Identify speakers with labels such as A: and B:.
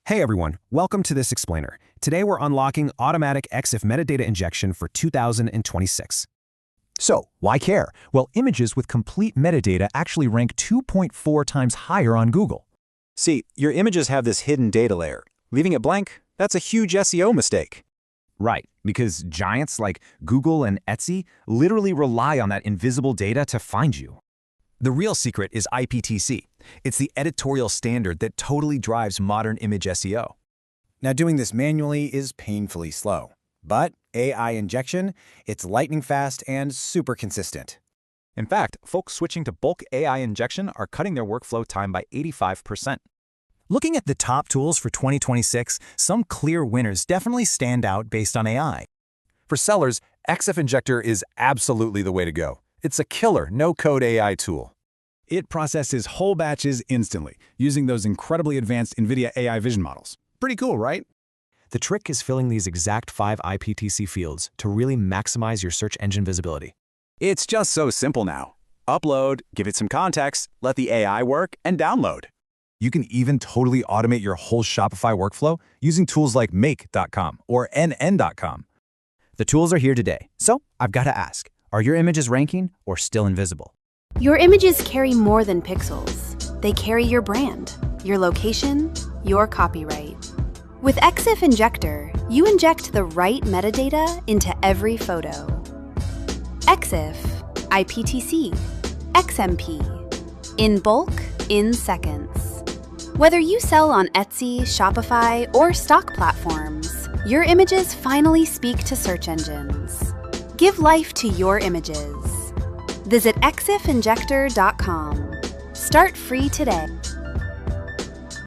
A: Hey everyone, welcome to this explainer. Today we're unlocking automatic EXIF metadata injection for 2026.
B: So, why care? Well, images with complete metadata actually rank 2.4 times higher on Google.
C: See, your images have this hidden data layer. Leaving it blank, that's a huge SEO mistake.
A: Right, because giants like Google and Etsy literally rely on that invisible data to find you.
D: The real secret is IPTC. It's the editorial standard that totally drives modern image SEO.
E: Now, doing this manually is painfully slow. But AI injection, it's lightning fast and super consistent.
C: In fact, folks switching to bulk AI injection are cutting their workflow time by 85%.
B: Looking at the top tools for 2026, some clear winners definitely stand out based on AI.
F: For sellers, EXIF Injector is absolutely the way to go. It's a killer no-code AI tool. It processes whole batches instantly, using those incredibly advanced NVIDIA AI vision models. Pretty cool, right?
A: The trick is filling these exact 5 IPTC fields to really maximize your search engine visibility.
C: It's just so simple now. Upload, give it some context, let the AI work, and download.
F: You can even totally automate your whole Shopify workflow using tools like make.com or nn.com.
G: The tools are here today, so I've got to ask, are your images ranking or still invisible?
H: Your images carry more than pixels. They carry your brand, your location, your copyright. With EXIF Injector, you inject the right metadata into every photo. EXIF, IPTC, XMP. In bulk, in seconds. Whether you sell on Etsy, Shopify, or stock platforms, your images finally speak to search engines. Give life to your images. Visit exifinjector.com. Start free today.